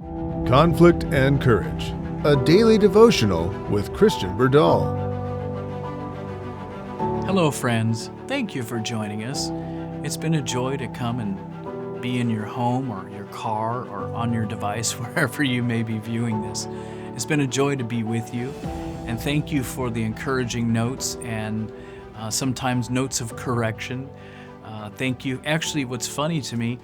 Conflict and Courage, a daily devotional with Christian Berdahl. Hello, friends. Thank you for joining us. It's been a joy to come and be in your home or your car or on your device, wherever you may be viewing this. It's been a joy to be with you, and thank you for the encouraging notes and sometimes notes of correction. Thank you. Actually, what's funny to me,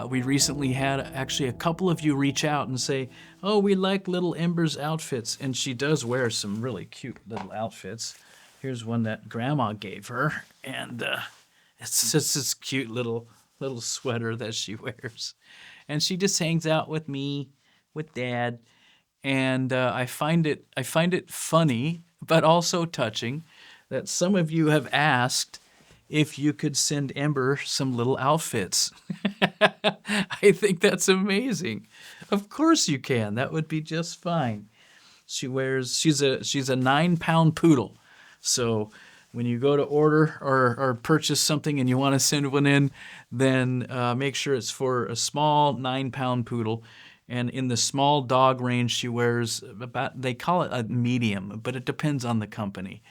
we recently had actually a couple of you reach out and say, "Oh, we like little Ember's outfits," and she does wear some really cute little outfits. Here's one that Grandma gave her, and it's just this cute little sweater that she wears, and she just hangs out with me, with Dad, and I find it funny, but also touching, that some of you have asked if you could send Ember some little outfits. I think that's amazing. Of course you can. That would be just fine. She's a 9-pound poodle. So when you go to order or purchase something and you want to send one in, then make sure it's for a small 9-pound poodle. And in the small dog range, she wears they call it a medium, but it depends on the company.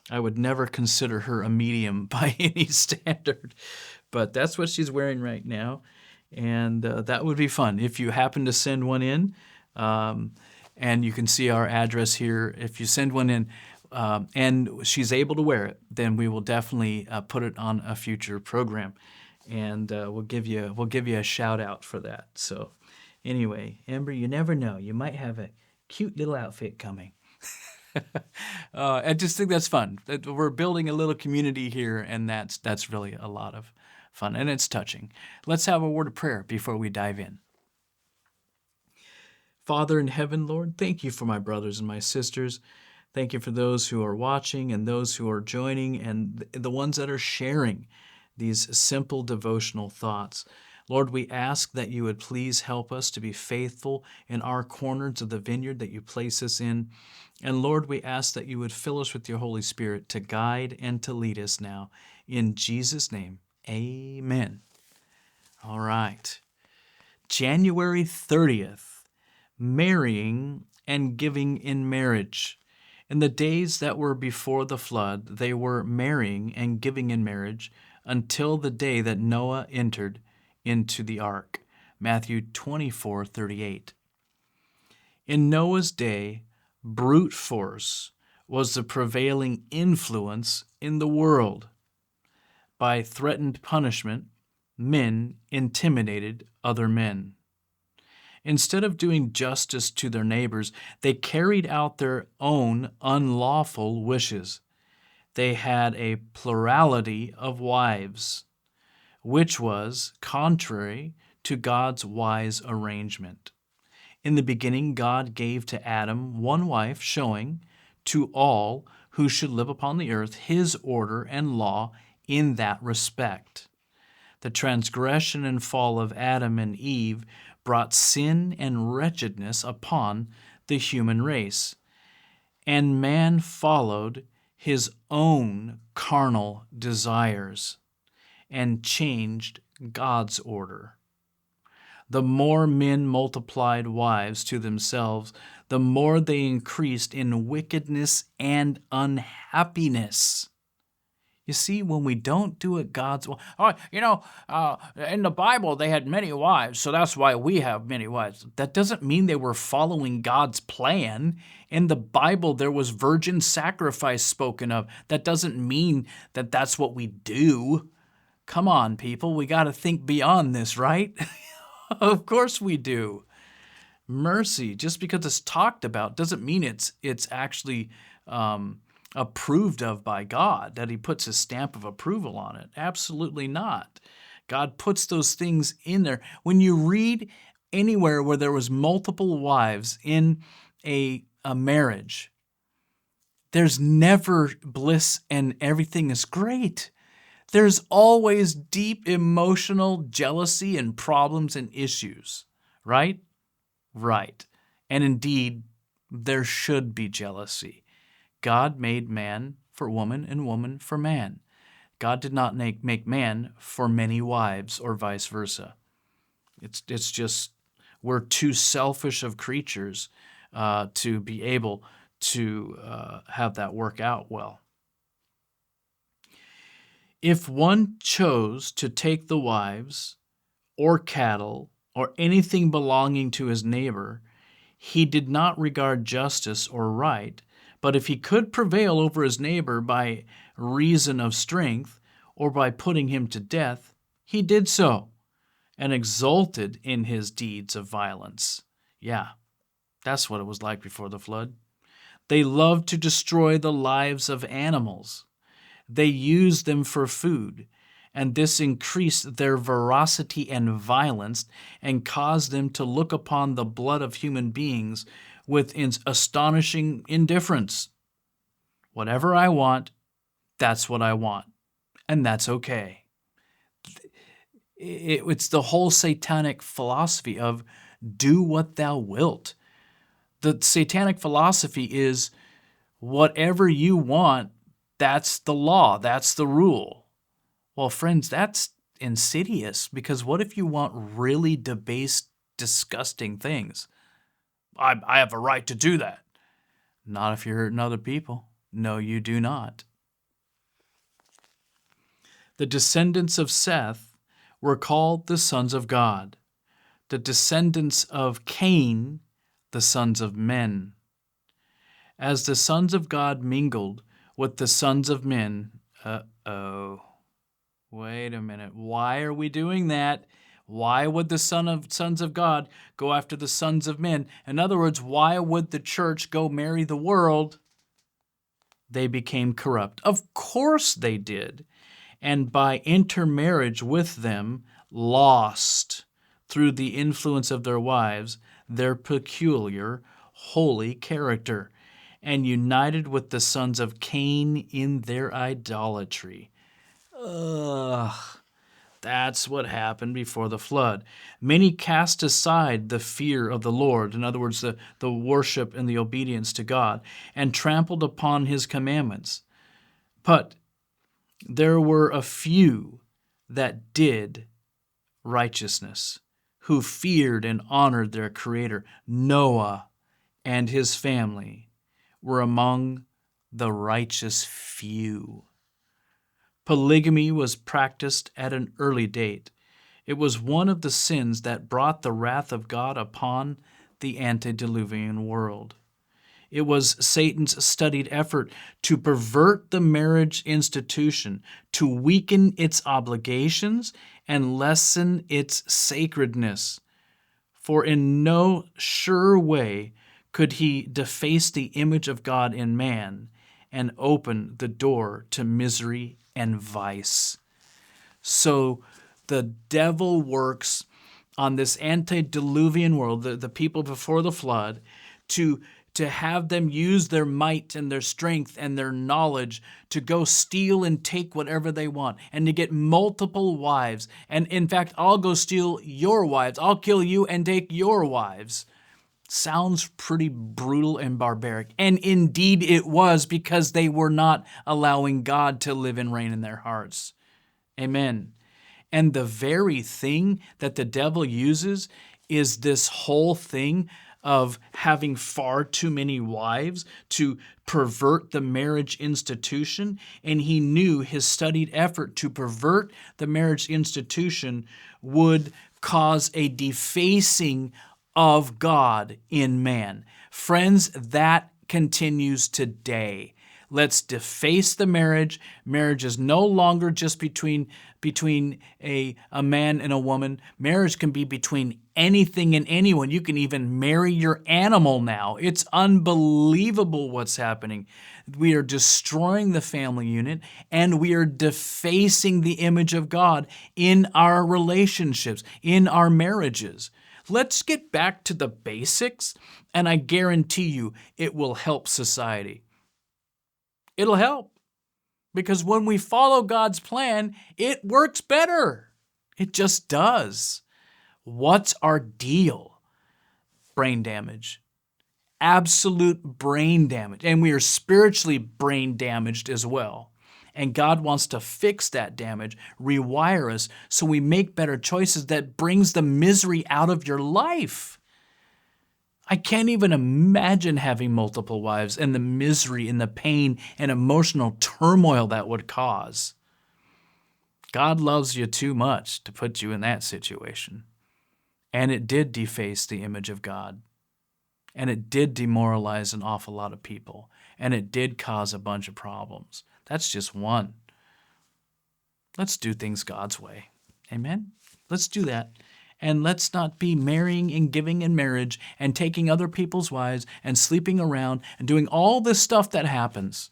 I would never consider her a medium by any standard, but that's what she's wearing right now. And that would be fun. If you happen to send one in, and you can see our address here, if you send one in and she's able to wear it, then we will definitely put it on a future program. And we'll give you a shout out for that. So anyway, Ember, you never know. You might have a cute little outfit coming. I just think that's fun. We're building a little community here, and that's really a lot of fun, and it's touching. Let's have a word of prayer before we dive in. Father in heaven, Lord, thank you for my brothers and my sisters. Thank you for those who are watching and those who are joining and the ones that are sharing these simple devotional thoughts. Lord, we ask that you would please help us to be faithful in our corners of the vineyard that you place us in. And Lord, we ask that you would fill us with your Holy Spirit to guide and to lead us now. In Jesus' name, amen. All right. January 30th, marrying and giving in marriage. In the days that were before the flood, they were marrying and giving in marriage until the day that Noah entered into the ark. Matthew 24:38. In Noah's day, brute force was the prevailing influence in the world. By threatened punishment, men intimidated other men. Instead of doing justice to their neighbors, they carried out their own unlawful wishes. They had a plurality of wives, which was contrary to God's wise arrangement. In the beginning, God gave to Adam one wife, showing to all who should live upon the earth his order and law in that respect. The transgression and fall of Adam and Eve brought sin and wretchedness upon the human race, and man followed his own carnal desires and changed God's order. The more men multiplied wives to themselves, the more they increased in wickedness and unhappiness. You see, when we don't do it God's way, in the Bible they had many wives, so that's why we have many wives. That doesn't mean they were following God's plan. In the Bible, there was virgin sacrifice spoken of. That doesn't mean that that's what we do. Come on, people, we got to think beyond this, right? Of course we do. Mercy, just because it's talked about, doesn't mean it's actually approved of by God, that he puts his stamp of approval on it. Absolutely not. God puts those things in there. When you read anywhere where there was multiple wives in a marriage, there's never bliss and everything is great. There's always deep emotional jealousy and problems and issues, right? Right. And indeed, there should be jealousy. God made man for woman and woman for man. God did not make man for many wives or vice versa. It's just we're too selfish of creatures to be able to have that work out well. If one chose to take the wives or cattle or anything belonging to his neighbor, he did not regard justice or right, but if he could prevail over his neighbor by reason of strength or by putting him to death, he did so and exulted in his deeds of violence. Yeah, that's what it was like before the flood. They loved to destroy the lives of animals. They used them for food, and this increased their ferocity and violence and caused them to look upon the blood of human beings with astonishing indifference. Whatever I want, that's what I want, and that's okay. It's the whole satanic philosophy of do what thou wilt. The satanic philosophy is whatever you want, that's the law, that's the rule. Well, friends, that's insidious, because what if you want really debased, disgusting things? I have a right to do that. Not if you're hurting other people. No, you do not. The descendants of Seth were called the sons of God. The descendants of Cain, the sons of men. As the sons of God mingled with the sons of men, wait a minute. Why are we doing that? Why would the sons of God go after the sons of men? In other words, why would the church go marry the world? They became corrupt. Of course they did. And by intermarriage with them, lost, through the influence of their wives, their peculiar, holy character, and united with the sons of Cain in their idolatry. That's what happened before the flood. Many cast aside the fear of the Lord, in other words, the worship and the obedience to God, and trampled upon his commandments. But there were a few that did righteousness, who feared and honored their Creator. Noah and his family were among the righteous few. Polygamy was practiced at an early date. It was one of the sins that brought the wrath of God upon the antediluvian world. It was Satan's studied effort to pervert the marriage institution, to weaken its obligations and lessen its sacredness. For in no sure way could he deface the image of God in man and open the door to misery and vice. So the devil works on this antediluvian world, the people before the flood, to have them use their might and their strength and their knowledge to go steal and take whatever they want, and to get multiple wives. And in fact, I'll go steal your wives. I'll kill you and take your wives. Sounds pretty brutal and barbaric. And indeed it was, because they were not allowing God to live and reign in their hearts. Amen. And the very thing that the devil uses is this whole thing of having far too many wives to pervert the marriage institution. And he knew his studied effort to pervert the marriage institution would cause a defacing of God in man. Friends, that continues today. Let's deface the marriage. Marriage is no longer just between a man and a woman. Marriage can be between anything and anyone. You can even marry your animal now. It's unbelievable what's happening. We are destroying the family unit, and we are defacing the image of God in our relationships, in our marriages. Let's get back to the basics, and I guarantee you it will help society. It'll help, because when we follow God's plan, it works better. It just does. What's our deal? Brain damage. Absolute brain damage. And we are spiritually brain damaged as well. And God wants to fix that damage, rewire us, so we make better choices that brings the misery out of your life. I can't even imagine having multiple wives and the misery and the pain and emotional turmoil that would cause. God loves you too much to put you in that situation. And it did deface the image of God. And it did demoralize an awful lot of people. And it did cause a bunch of problems. That's just one. Let's do things God's way. Amen? Let's do that. And let's not be marrying and giving in marriage and taking other people's wives and sleeping around and doing all this stuff that happens.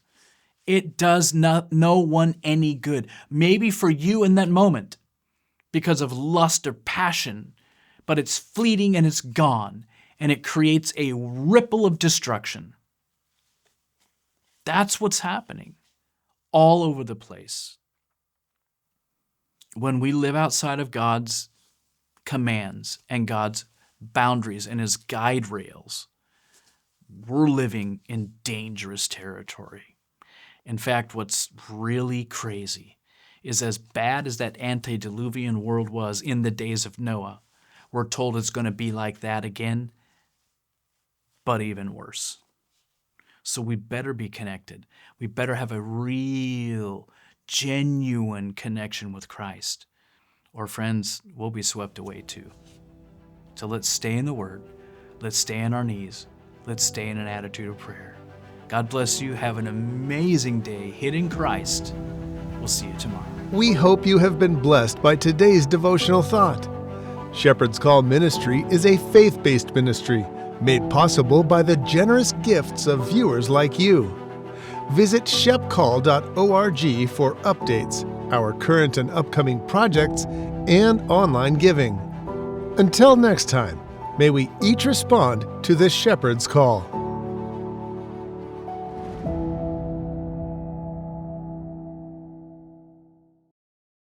It does not no one any good. Maybe for you in that moment because of lust or passion, but it's fleeting and it's gone, and it creates a ripple of destruction. That's what's happening all over the place. When we live outside of God's commands and God's boundaries and His guide rails, we're living in dangerous territory. In fact, what's really crazy is as bad as that antediluvian world was in the days of Noah, we're told it's going to be like that again, but even worse. So we better be connected. We better have a real, genuine connection with Christ, or friends, we'll be swept away too. So let's stay in the Word. Let's stay on our knees. Let's stay in an attitude of prayer. God bless you. Have an amazing day hidden in Christ. We'll see you tomorrow. We hope you have been blessed by today's devotional thought. Shepherd's Call Ministry is a faith-based ministry made possible by the generous gifts of viewers like you. Visit shepcall.org for updates, our current and upcoming projects, and online giving. Until next time, may we each respond to the Shepherd's Call.